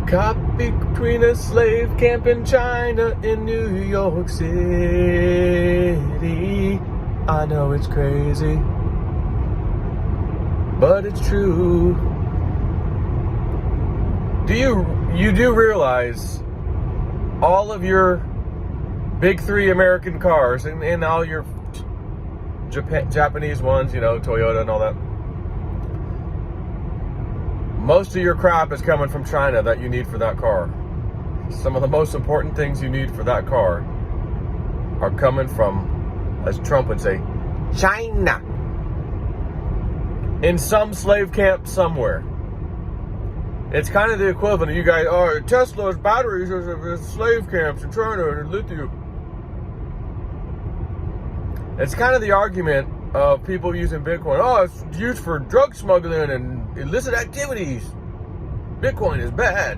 Caught between a slave camp in China in New York City. I know it's crazy, but it's true. You do realize all of your big three American cars and all your Japanese ones, you know, Toyota and all that, most of your crap is coming from China that you need for that car. Some of the most important things you need for that car are coming from, as Trump would say, China. In some slave camp somewhere. It's kind of the equivalent of you guys, oh, Tesla's batteries are slave camps in China and lithium. It's kind of the argument of people using Bitcoin. Oh, it's used for drug smuggling and illicit activities. Bitcoin is bad.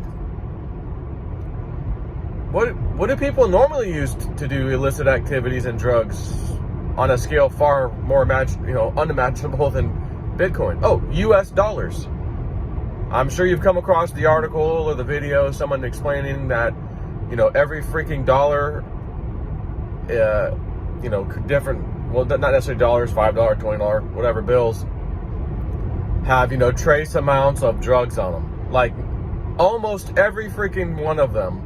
What do people normally use to do illicit activities and drugs on a scale far more unimaginable than Bitcoin? Oh, US dollars. I'm sure you've come across the article or the video, someone explaining that, you know, every freaking dollar, different, well, not necessarily dollars, $5, $20, whatever bills, have, you know, trace amounts of drugs on them. Like, almost every freaking one of them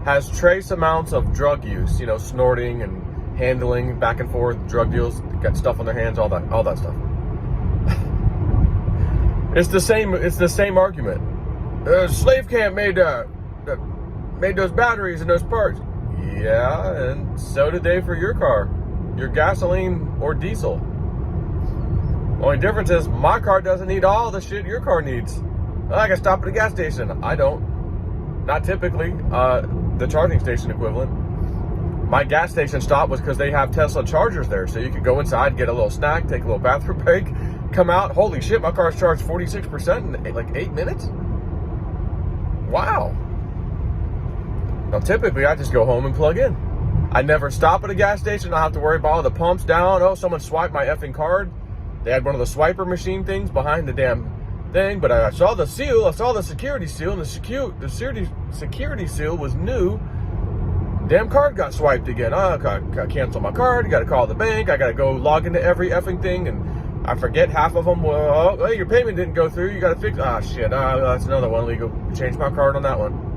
has trace amounts of drug use, you know, snorting and handling, back and forth, drug deals, got stuff on their hands, all that stuff. It's the same argument. Slave camp made those batteries and those parts. Yeah, and so did they for your car, your gasoline or diesel. Only difference is my car doesn't need all the shit your car needs. I can stop at a gas station. I don't. Not typically. The charging station equivalent. My gas station stop was because they have Tesla chargers there, so you could go inside, get a little snack, take a little bathroom break, come out. Holy shit, my car's charged 46% in like 8 minutes. Wow. Now, typically, I just go home and plug in. I never stop at a gas station. I don't have to worry about all the pumps down. Oh, someone swiped my effing card. They had one of the swiper machine things behind the damn thing, but I saw the seal. I saw the security seal, and the security seal was new. Damn card got swiped again. Oh, I gotta cancel my card. Got to call the bank. I got to go log into every effing thing, and I forget half of them. Well, hey, your payment didn't go through. You got to fix. Ah, shit. That's another one. Let me go change my card on that one.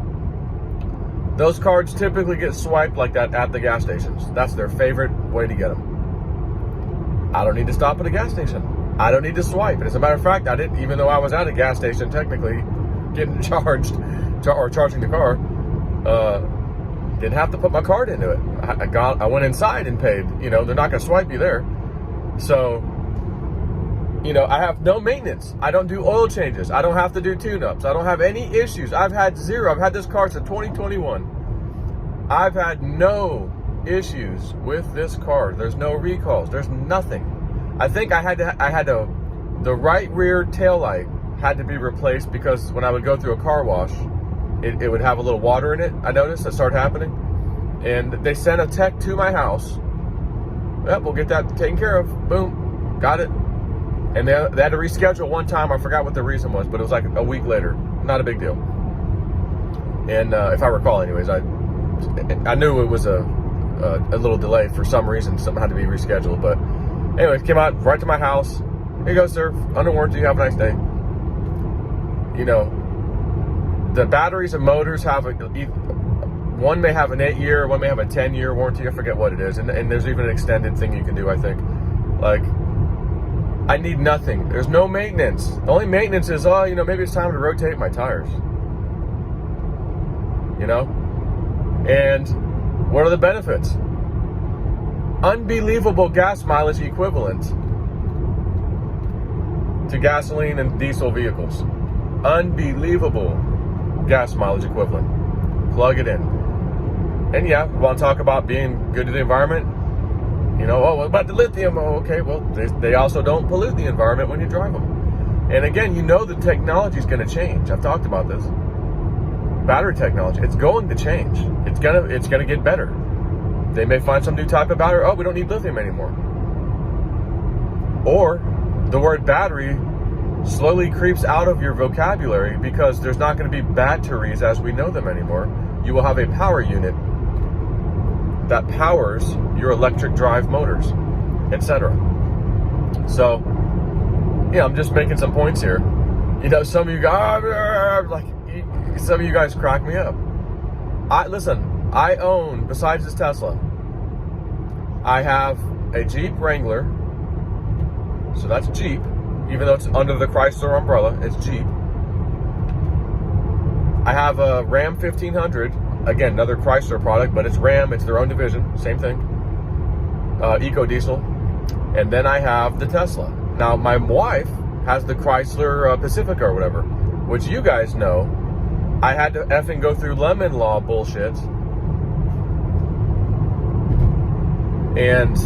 Those cards typically get swiped like that at the gas stations. That's their favorite way to get them. I don't need to stop at a gas station. I don't need to swipe. And as a matter of fact, I didn't, even though I was at a gas station, technically getting charged or charging the car, didn't have to put my card into it. I went inside and paid. You know, they're not going to swipe you there. So, you know, I have no maintenance. I don't do oil changes. I don't have to do tune-ups. I don't have any issues. I've had zero. I've had this car since 2021. I've had no issues with this car. There's no recalls. There's nothing. I think the right rear tail light had to be replaced because when I would go through a car wash, it would have a little water in it. I noticed that started happening. And they sent a tech to my house. Yep, we'll get that taken care of. Boom. Got it. And they had to reschedule one time. I forgot what the reason was, but it was like a week later. Not a big deal. And if I recall, anyways, I knew it was a little delay for some reason. Something had to be rescheduled. But anyways, came out right to my house. Here you go, sir. Under warranty. Have a nice day. You know, the batteries and motors have one may have an 8-year, one may have a 10-year warranty. I forget what it is. And there's even an extended thing you can do, I think. Like, I need nothing. There's no maintenance. The only maintenance is, maybe it's time to rotate my tires. You know? And what are the benefits? Unbelievable gas mileage equivalent to gasoline and diesel vehicles. Unbelievable gas mileage equivalent. Plug it in. And yeah, we want to talk about being good to the environment. You know, what about the lithium? Oh, okay, well, they also don't pollute the environment when you drive them. And again, you know the technology is going to change. I've talked about this. Battery technology, it's going to change. It's gonna get better. They may find some new type of battery. Oh, we don't need lithium anymore. Or the word battery slowly creeps out of your vocabulary because there's not going to be batteries as we know them anymore. You will have a power unit that powers your electric drive motors, etc. So, yeah, I'm just making some points here. You know, some of you guys, some of you guys crack me up. Listen, I own, besides this Tesla, I have a Jeep Wrangler. So that's Jeep. Even though it's under the Chrysler umbrella, it's Jeep. I have a Ram 1500. Again, another Chrysler product, but it's Ram. It's their own division. Same thing. Eco Diesel. And then I have the Tesla. Now, my wife has the Chrysler Pacifica or whatever, which you guys know I had to effing go through lemon law bullshit. And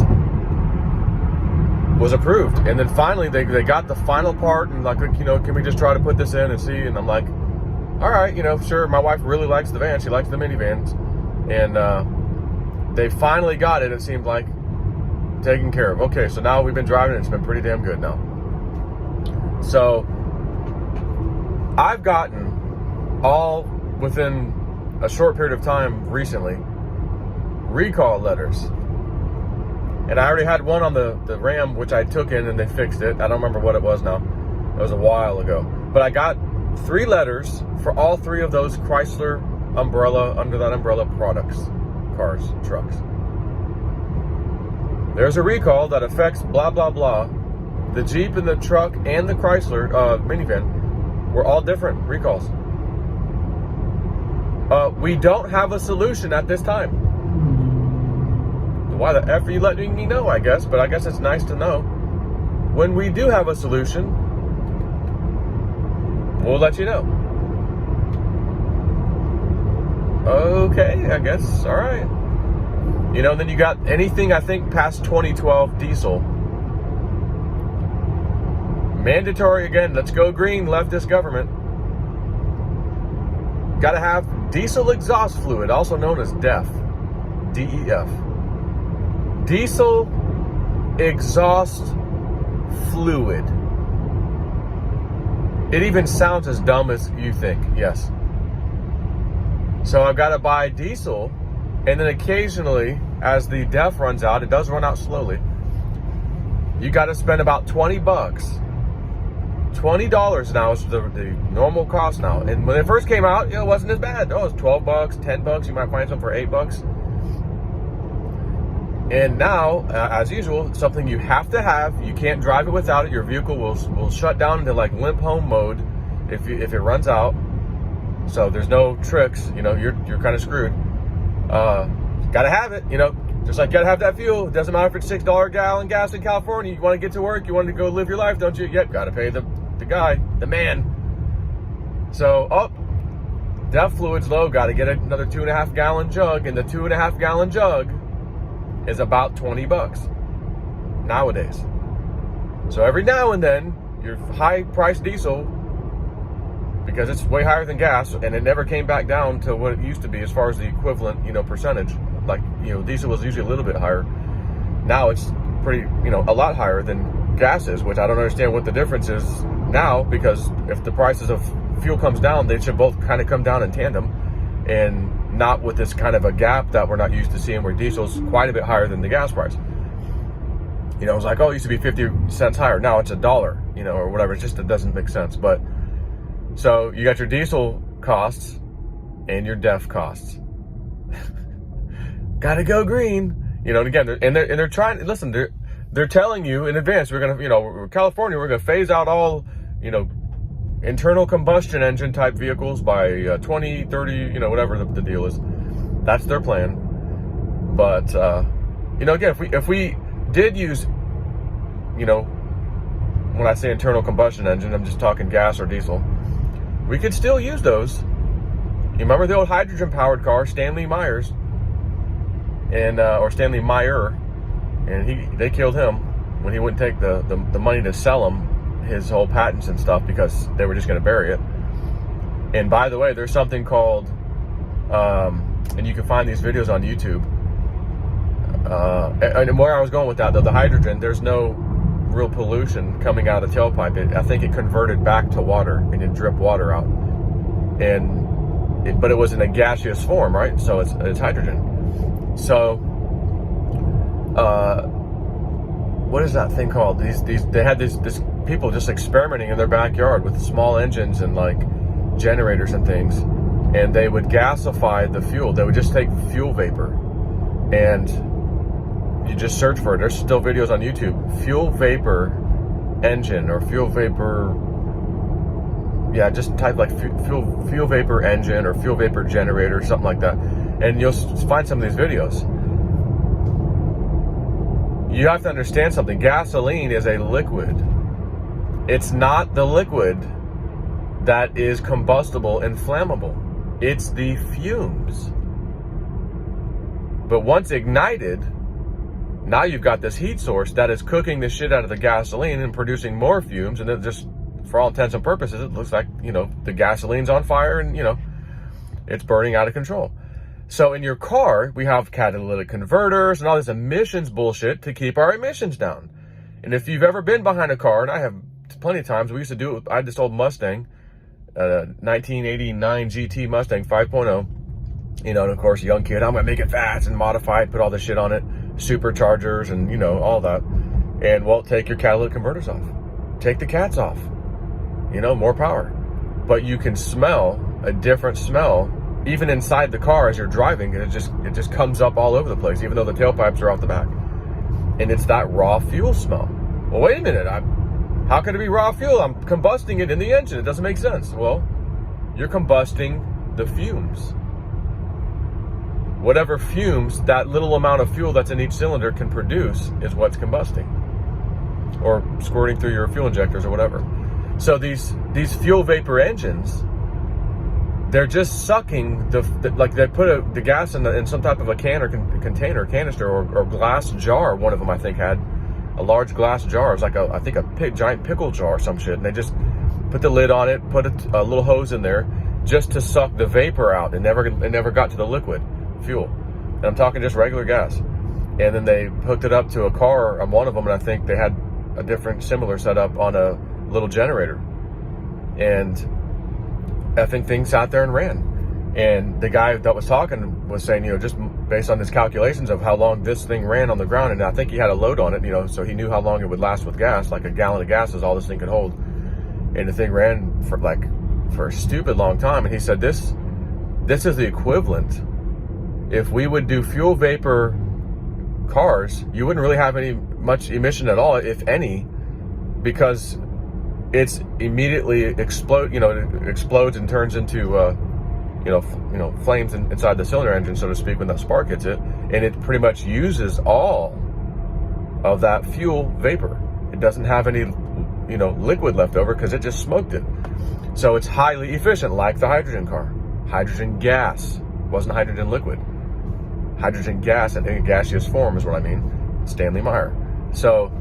was approved. And then finally they got the final part and like, you know, can we just try to put this in and see? And I'm like, all right, you know, sure. My wife really likes the van. She likes the minivans. And they finally got it, it seemed like, taken care of. Okay, so now we've been driving and it's been pretty damn good now. So I've gotten all within a short period of time recently recall letters. And I already had one on the Ram, which I took in and they fixed it. I don't remember what it was now. It was a while ago. But I got 3 letters for all 3 of those Chrysler under that umbrella products, cars, trucks. There's a recall that affects blah, blah, blah. The Jeep and the truck and the Chrysler minivan were all different recalls. We don't have a solution at this time. Why the F are you letting me know, I guess? But I guess it's nice to know. When we do have a solution, we'll let you know. Okay, I guess. All right. You know, then you got anything, I think, past 2012 diesel. Mandatory again. Let's go green, leftist government. Got to have diesel exhaust fluid, also known as DEF. DEF. Diesel exhaust fluid. It even sounds as dumb as you think, yes. So I've got to buy diesel, and then occasionally, as the DEF runs out, it does run out slowly, you got to spend about $20. $20 now is the normal cost now. And when it first came out, you know, it wasn't as bad. Oh, it's $12, $10. You might find some for $8. And now, as usual, something you have to have. You can't drive it without it. Your vehicle will shut down into like limp home mode if it runs out. So there's no tricks. You know, you're kind of screwed. Got to have it. You know, just like you got to have that fuel. It doesn't matter if it's $6 a gallon gas in California. You want to get to work. You want to go live your life, don't you? Yep. Got to pay the guy, the man. So DEF fluid's low. Got to get another 2.5 gallon jug, and the 2.5 gallon jug is about $20 nowadays. So every now and then, your high-priced diesel, because it's way higher than gas, and it never came back down to what it used to be as far as the equivalent, you know, percentage. Like, you know, diesel was usually a little bit higher. Now it's pretty, you know, a lot higher than gas is, which I don't understand what the difference is now, because if the prices of fuel comes down, they should both kind of come down in tandem, and not with this kind of a gap that we're not used to seeing, where diesel's quite a bit higher than the gas price. You know, it's like, oh, it used to be 50 cents higher. Now it's $1, you know, or whatever. It doesn't make sense. But so you got your diesel costs and your DEF costs. Gotta go green. You know, and again, they're trying. Listen, they're telling you in advance, we're gonna, you know, California, we're gonna phase out all, you know, internal combustion engine type vehicles by 2030, you know, whatever the deal is. That's their plan. But you know, again, if we did use, you know, when I say internal combustion engine, I'm just talking gas or diesel, we could still use those. You remember the old hydrogen powered car, Stanley Myers, and or Stanley Meyer, and they killed him when he wouldn't take the money to sell him his whole patents and stuff, because they were just going to bury it. And by the way, there's something called, and you can find these videos on YouTube. And where I was going with that, though, the hydrogen, there's no real pollution coming out of the tailpipe. I think it converted back to water and it dripped water out. But it was in a gaseous form, right? So it's hydrogen. So, what is that thing called? They had these people just experimenting in their backyard with small engines and like generators and things, and they would gasify the fuel. They would just take fuel vapor, and you just search for it. There's still videos on YouTube. Fuel vapor engine or fuel vapor. Yeah, just type like fuel vapor engine or fuel vapor generator, something like that, and you'll find some of these videos. You have to understand something. Gasoline is a liquid. It's not the liquid that is combustible and flammable. It's the fumes. But once ignited, now you've got this heat source that is cooking the shit out of the gasoline and producing more fumes, and it just, for all intents and purposes, it looks like, the gasoline's on fire and, it's burning out of control. So in your car, we have catalytic converters and all this emissions bullshit to keep our emissions down. And if you've ever been behind a car, and I have plenty of times, we used to do it. I had this old Mustang, 1989 GT Mustang 5.0. And of course, young kid, I'm going to make it fast and modify it, put all this shit on it, superchargers and, all that. And, well, take your catalytic converters off. Take the cats off. More power. But you can smell a different smell even inside the car as you're driving, and it just comes up all over the place, even though the tailpipes are off the back. And it's that raw fuel smell. Well, wait a minute. How can it be raw fuel? I'm combusting it in the engine. It doesn't make sense. Well, you're combusting the fumes. Whatever fumes that little amount of fuel that's in each cylinder can produce is what's combusting or squirting through your fuel injectors or whatever. So these fuel vapor engines, they're just sucking like they put the gas in some type of a can or container, canister or glass jar. One of them I think had a large glass jar. It was like a giant pickle jar or some shit. And they just put the lid on it, put a little hose in there just to suck the vapor out. It never got to the liquid fuel. And I'm talking just regular gas. And then they hooked it up to a car on one of them, and I think they had a different similar setup on a little generator. And I think things sat there and ran. And the guy that was talking was saying, just based on his calculations of how long this thing ran on the ground, and I think he had a load on it, so he knew how long it would last with gas. Like a gallon of gas is all this thing could hold. And the thing ran for a stupid long time. And he said, this is the equivalent. If we would do fuel vapor cars, you wouldn't really have much emission at all, if any, because it's immediately it explodes and turns into flames inside the cylinder engine, so to speak, when that spark hits it, and it pretty much uses all of that fuel vapor. It doesn't have any liquid left over because it just smoked it. So it's highly efficient, like the hydrogen car. Hydrogen gas wasn't hydrogen liquid. Hydrogen gas in a gaseous form is what I mean. Stanley Meyer. So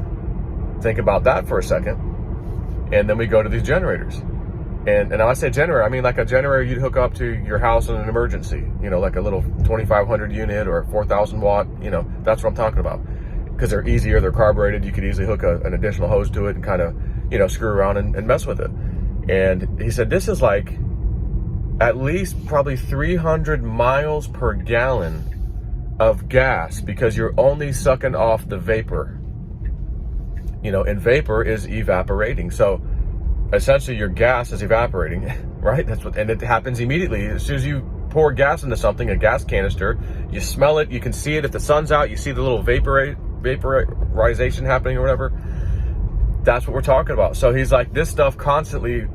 think about that for a second. And then we go to these generators. And when I say generator, I mean like a generator you'd hook up to your house in an emergency. Like a little 2500 unit or a 4000 watt. That's what I'm talking about. Because they're easier, they're carbureted. You could easily hook an additional hose to it and kind of, screw around and mess with it. And he said this is like at least probably 300 miles per gallon of gas, because you're only sucking off the vapor. And vapor is evaporating. So essentially your gas is evaporating, right? And it happens immediately. As soon as you pour gas into something, a gas canister, you smell it, you can see it. If the sun's out, you see the little vaporization happening or whatever. That's what we're talking about. So he's like, this stuff constantly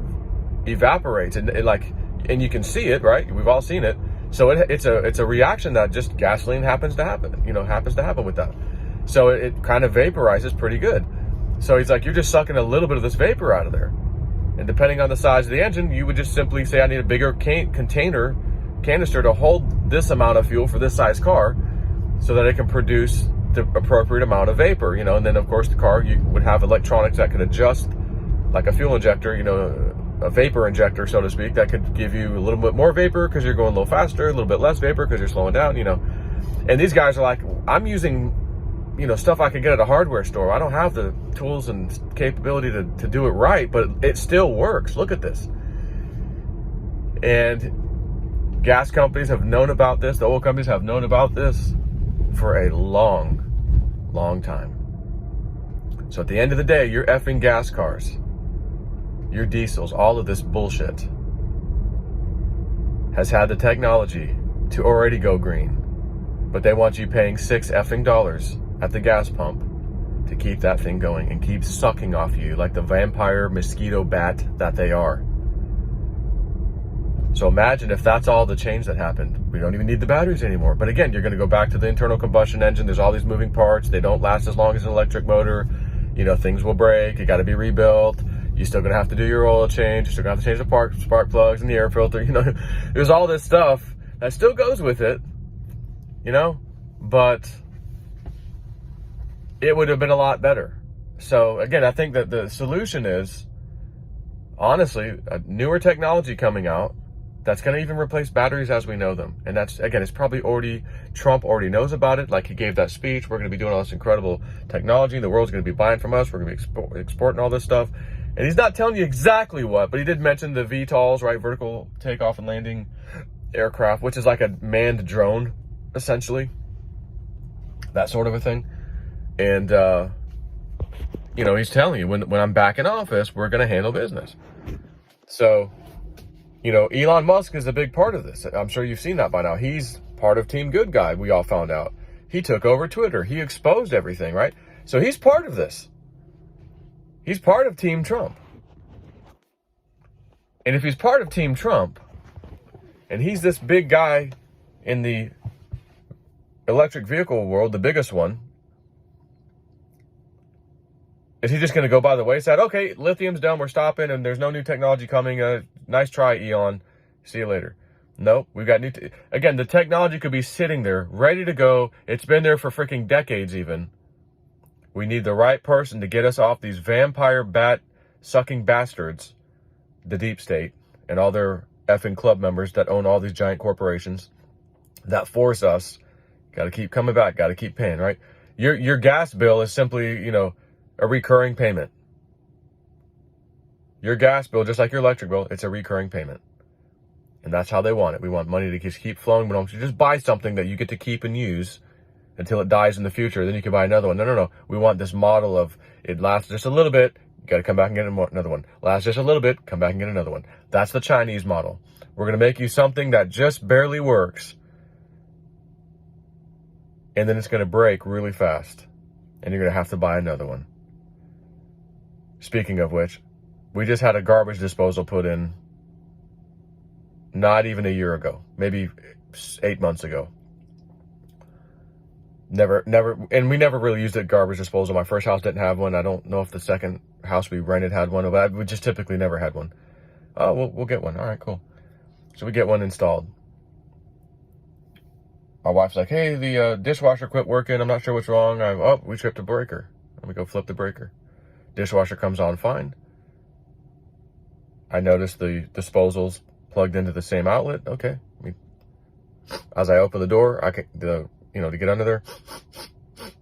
evaporates and you can see it, right? We've all seen it. So it's a reaction that just gasoline happens to happen with that. So it kind of vaporizes pretty good. So he's like, you're just sucking a little bit of this vapor out of there. And depending on the size of the engine, you would just simply say, I need a bigger canister to hold this amount of fuel for this size car so that it can produce the appropriate amount of vapor, and then of course the car, you would have electronics that could adjust, like a fuel injector, a vapor injector, so to speak, that could give you a little bit more vapor because you're going a little faster, a little bit less vapor because you're slowing down, And these guys are like, I'm using stuff I can get at a hardware store. I don't have the tools and capability to do it right, but it still works. Look at this. And gas companies have known about this. The oil companies have known about this for a long, long time. So at the end of the day, your effing gas cars, your diesels, all of this bullshit has had the technology to already go green. But they want you paying $6 effing at the gas pump to keep that thing going and keep sucking off you like the vampire mosquito bat that they are. So imagine if that's all the change that happened. We don't even need the batteries anymore. But again, you're going to go back to the internal combustion engine. There's all these moving parts. They don't last as long as an electric motor. Things will break. You got to be rebuilt. You're still going to have to do your oil change. You're still going to have to change the spark plugs and the air filter. There's all this stuff that still goes with it, but it would have been a lot better. So again, I think that the solution is, honestly, a newer technology coming out that's going to even replace batteries as we know them. And that's, again, it's probably Trump already knows about it. Like, he gave that speech. We're going to be doing all this incredible technology. The world's going to be buying from us. We're going to be exporting all this stuff. And he's not telling you exactly what, but he did mention the VTOLs, right? Vertical takeoff and landing aircraft, which is like a manned drone, essentially. That sort of a thing. And, he's telling you, when I'm back in office, we're going to handle business. So, Elon Musk is a big part of this. I'm sure you've seen that by now. He's part of Team Good Guy, we all found out. He took over Twitter. He exposed everything, right? So he's part of this. He's part of Team Trump. And if he's part of Team Trump, and he's this big guy in the electric vehicle world, the biggest one, is he just going to go by the wayside? Okay, lithium's done, we're stopping, and there's no new technology coming. Nice try, Elon. See you later. Nope, we've got again, the technology could be sitting there, ready to go. It's been there for freaking decades even. We need the right person to get us off these vampire bat-sucking bastards, the deep state, and all their effing club members that own all these giant corporations that force us. Got to keep coming back, got to keep paying, right? Your gas bill is simply, a recurring payment. Your gas bill, just like your electric bill, it's a recurring payment. And that's how they want it. We want money to just keep flowing. We don't just buy something that you get to keep and use until it dies in the future. Then you can buy another one. No. We want this model of it lasts just a little bit. You got to come back and get another one. Lasts just a little bit. Come back and get another one. That's the Chinese model. We're going to make you something that just barely works. And then it's going to break really fast. And you're going to have to buy another one. Speaking of which, we just had a garbage disposal put in not even a year ago, maybe 8 months ago. Never, and we never really used a garbage disposal. My first house didn't have one. I don't know if the second house we rented had one, but we just typically never had one. Oh, we'll get one. All right, cool. So we get one installed. My wife's like, hey, the dishwasher quit working. I'm not sure what's wrong. We tripped a breaker. Let me go flip the breaker. Dishwasher comes on fine. I noticed the disposal's plugged into the same outlet. Okay. As I open the door, to get under there, it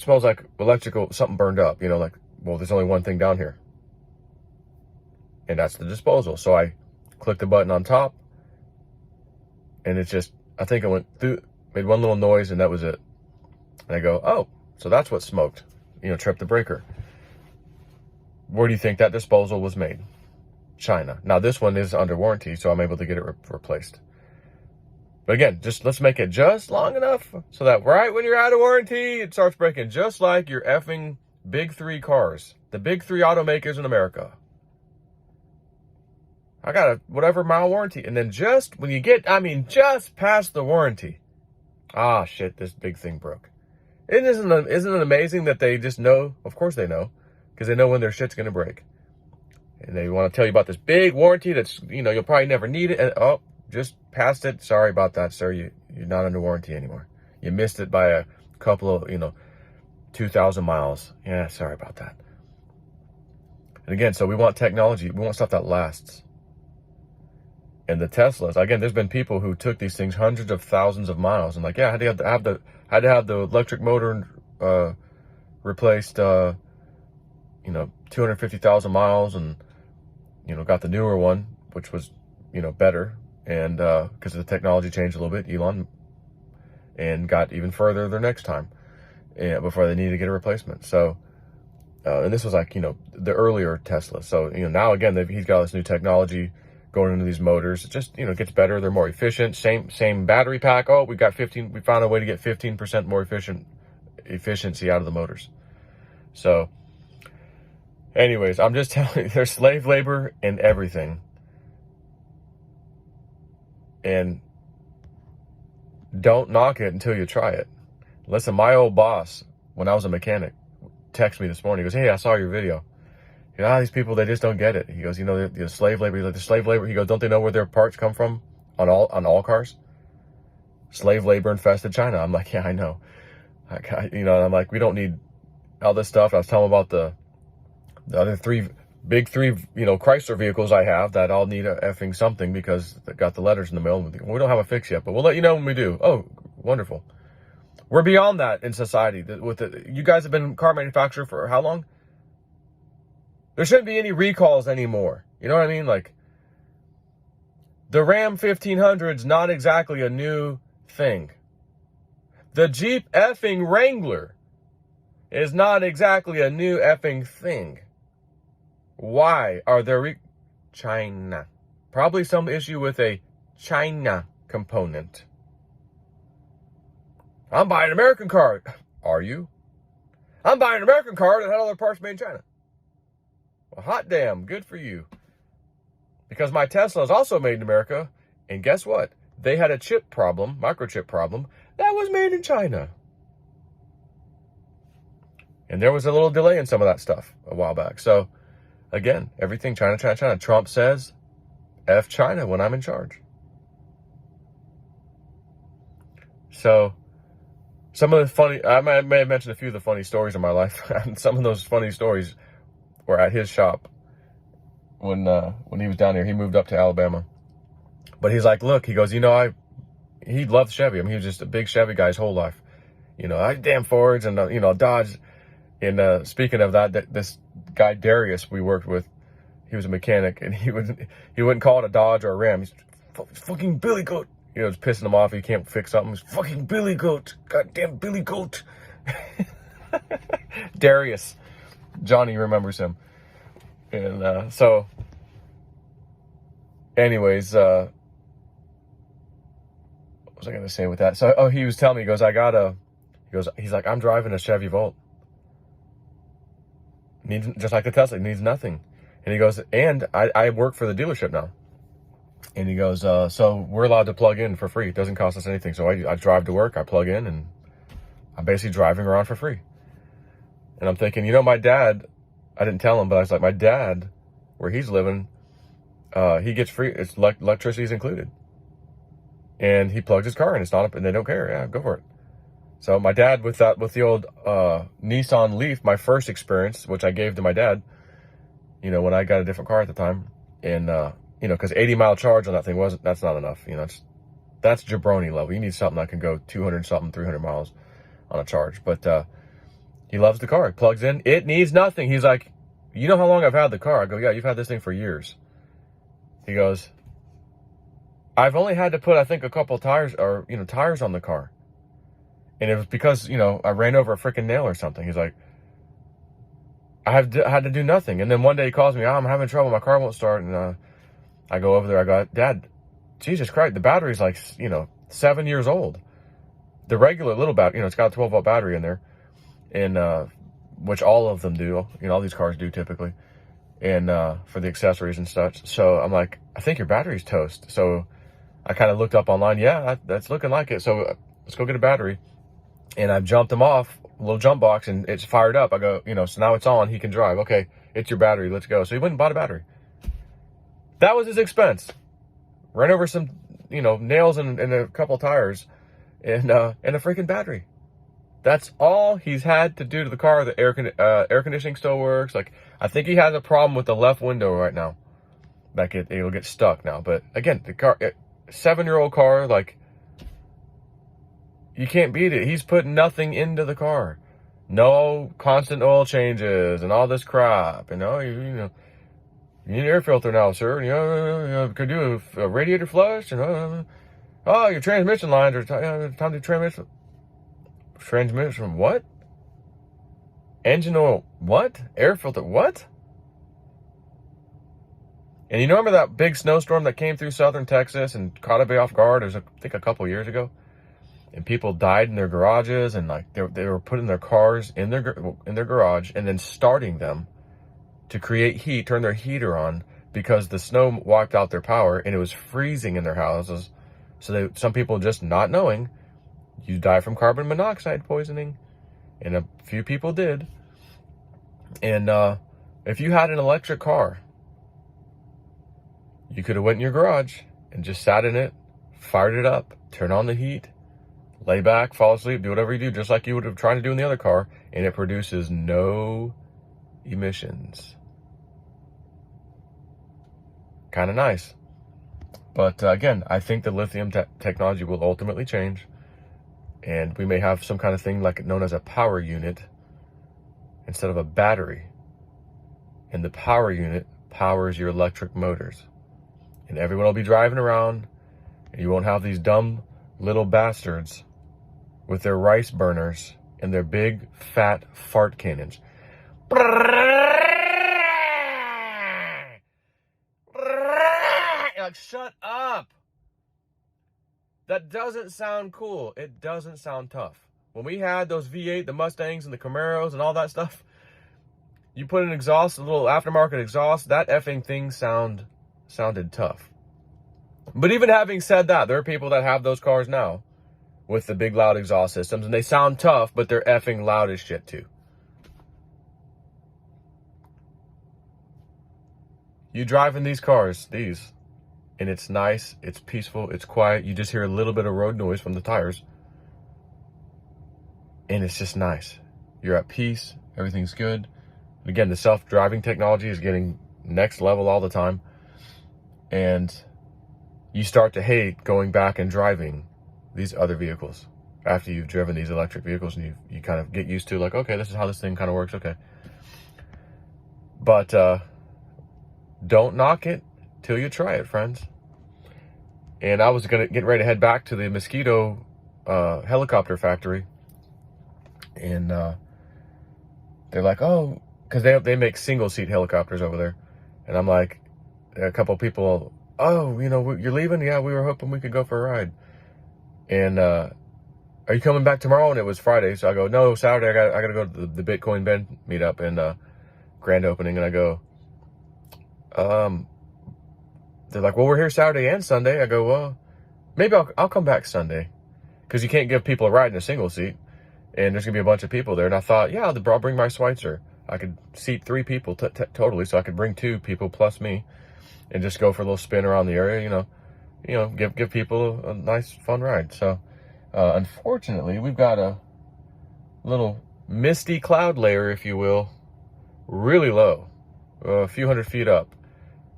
smells like electrical, something burned up. There's only one thing down here. And that's the disposal. So I click the button on top, and it's just, I think it went through, made one little noise, and that was it. And I go, oh, so that's what smoked, tripped the breaker. Where do you think that disposal was made? China. Now, this one is under warranty, so I'm able to get it replaced. But again, let's make it just long enough so that right when you're out of warranty, it starts breaking, just like your effing big three cars, the big three automakers in America. I got a whatever mile warranty. And then just when you get, just past the warranty, shit, this big thing broke. Isn't it amazing that they just know? Of course they know, because they know when their shit's going to break. And they want to tell you about this big warranty that's, you'll probably never need it. And, just passed it. Sorry about that, sir. You're not under warranty anymore. You missed it by a couple of, 2,000 miles. Yeah, sorry about that. And again, so we want technology. We want stuff that lasts. And the Teslas, again, there's been people who took these things hundreds of thousands of miles and had to have the electric motor replaced, 250,000 miles, and, got the newer one, which was, better. And because the technology changed a little bit, Elon, and got even further their next time, before they needed to get a replacement. So, and this was like, the earlier Tesla. So, now again, he's got this new technology going into these motors. It just, gets better. They're more efficient. Same battery pack. Oh, we found a way to get 15% more efficiency out of the motors. So anyways, I'm just telling you, there's slave labor in everything. And don't knock it until you try it. Listen, my old boss, when I was a mechanic, texted me this morning. He goes, "Hey, I saw your video. These people, they just don't get it." He goes, the slave labor. He's like, the slave labor. He goes, "Don't they know where their parts come from on all cars? Slave labor infested China." I'm like, "Yeah, I know." I'm like, we don't need all this stuff. I was telling him about the other big three, Chrysler vehicles I have that all need a effing something because they got the letters in the mail. We don't have a fix yet, but we'll let you know when we do. Oh, wonderful. We're beyond that in society. You guys have been car manufacturer for how long? There shouldn't be any recalls anymore. You know what I mean? Like, the Ram 1500 is not exactly a new thing. The Jeep effing Wrangler is not exactly a new effing thing. Why are there China? Probably some issue with a China component. I'm buying an American car. Are you? I'm buying an American car that had all their parts made in China. Well, hot damn, good for you. Because my Tesla is also made in America, and guess what? They had a microchip problem, that was made in China. And there was a little delay in some of that stuff a while back. So, again, everything China, China, China. Trump says, F China when I'm in charge. So, some of the funny, I may have mentioned a few of the funny stories in my life. Some of those funny stories were at his shop when he was down here. He moved up to Alabama. But he's like, look, he goes, he loved Chevy. I mean, he was just a big Chevy guy his whole life. Damn Fords and, Dodge. And speaking of that, this guy Darius we worked with, he was a mechanic, and he wouldn't call it a Dodge or a Ram. He's fucking Billy Goat. It's pissing him off. He can't fix something. He's fucking Billy Goat. Goddamn Billy Goat. Darius. Johnny remembers him. And so, anyways, what was I going to say with that? So, he was telling me, he goes, he's like, I'm driving a Chevy Volt. Needs, just like the Tesla, needs nothing. And he goes, and I work for the dealership now. And he goes, so we're allowed to plug in for free. It doesn't cost us anything. So I drive to work, I plug in, and I'm basically driving around for free. And I'm thinking, my dad, I didn't tell him, but I was like, my dad, where he's living, he gets free, it's electricity's included. And he plugs his car in, it's not, and they don't care. Yeah, go for it. So my dad, with the old Nissan Leaf, my first experience, which I gave to my dad, when I got a different car at the time, and because 80-mile charge on that thing that's not enough. That's jabroni level. You need something that can go 200 something, 300 miles on a charge. But he loves the car. He plugs in. It needs nothing. He's like, you know how long I've had the car? I go, yeah, you've had this thing for years. He goes, I've only had to put, I think, a couple tires on the car. And it was because, I ran over a freaking nail or something. He's like, I had to do nothing. And then one day he calls me, I'm having trouble. My car won't start. And I go over there. I go, Dad, Jesus Christ, the battery's like, 7 years old. The regular little battery, it's got a 12-volt battery in there. And which all of them do. All these cars do typically. And for the accessories and such. So I'm like, I think your battery's toast. So I kind of looked up online. Yeah, that's looking like it. So let's go get a battery. And I've jumped him off, a little jump box, and it's fired up. I go, so now it's on. He can drive. Okay, it's your battery. Let's go. So he went and bought a battery. That was his expense. Ran over some, nails and a couple tires, and a freaking battery. That's all he's had to do to the car. The air conditioning still works. Like, I think he has a problem with the left window right now. Like it'll get stuck now. But again, the car, 7-year-old car, you can't beat it. He's put nothing into the car. no constant oil changes and all this crap. You know, you need an air filter now, sir. Could do a radiator flush. Oh, your transmission lines are time to transmission. What? Engine oil. What? Air filter. What? And you remember that big snowstorm that came through southern Texas and caught everybody off guard? It was, I think, a couple years ago. And people died in their garages, and like they were putting their cars in their garage and then starting them to create heat, turn their heater on, because the snow wiped out their power and it was freezing in their houses. So some people, just not knowing, you die from carbon monoxide poisoning, and a few people did. And if you had an electric car, you could have went in your garage and just sat in it, fired it up, turn on the heat, lay back, fall asleep, do whatever you do, just like you would have tried to do in the other car, and it produces no emissions. Kind of nice. But again, I think the lithium technology will ultimately change, and we may have some kind of thing like known as a power unit instead of a battery. And the power unit powers your electric motors. And everyone will be driving around, and you won't have these dumb little bastards with their rice burners and their big fat fart cannons. Like, shut up. That doesn't sound cool. It doesn't sound tough. When we had those V8, the Mustangs and the Camaros and all that stuff, you put an exhaust, a little aftermarket exhaust, that effing thing sounded tough. But even having said that, there are people that have those cars now with the big loud exhaust systems, and they sound tough, but they're effing loud as shit too. You drive in these cars, and it's nice, it's peaceful, it's quiet. You just hear a little bit of road noise from the tires, and it's just nice. You're at peace, everything's good. Again, the self-driving technology is getting next level all the time, and you start to hate going back and driving these other vehicles after you've driven these electric vehicles, and you kind of get used to, like, okay, this is how this thing kind of works, okay. But don't knock it till you try it, friends. And I was gonna get ready to head back to the Mosquito helicopter factory, and they're like, oh, because they make single seat helicopters over there, and I'm like, a couple of people, oh, you're leaving? Yeah, we were hoping we could go for a ride. And are you coming back tomorrow? And it was Friday, so I go, no, Saturday I gotta go to the Bitcoin Bend meetup and grand opening. And I go, they're like, well, we're here Saturday and Sunday. I go, well, maybe I'll come back Sunday, because you can't give people a ride in a single seat, and there's gonna be a bunch of people there. And I thought, yeah, I'll bring my Schweitzer. I could seat 3 people totally, so I could bring 2 people plus me, and just go for a little spin around the area. Give people a nice, fun ride. So, unfortunately, we've got a little misty cloud layer, if you will, really low, a few hundred feet up.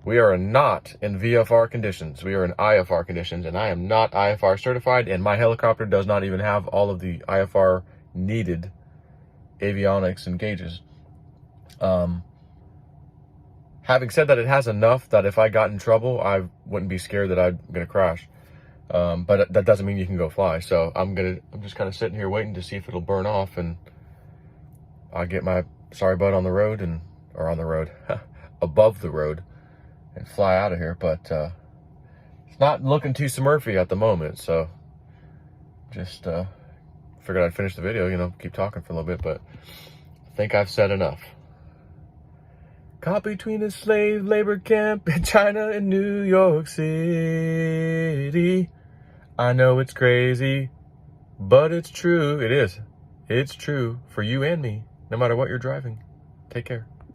We are not in VFR conditions. We are in IFR conditions, and I am not IFR certified, and my helicopter does not even have all of the IFR needed avionics and gauges. Having said that, it has enough that if I got in trouble, I wouldn't be scared that I'm gonna crash. But that doesn't mean you can go fly. So I'm just kind of sitting here waiting to see if it'll burn off, and I get my sorry butt on the road above the road, and fly out of here. But it's not looking too Smurfy at the moment. So just figured I'd finish the video, keep talking for a little bit, but I think I've said enough. Caught between a slave labor camp in China and New York City. I know it's crazy, but it's true. It is. It's true for you and me, no matter what you're driving. Take care.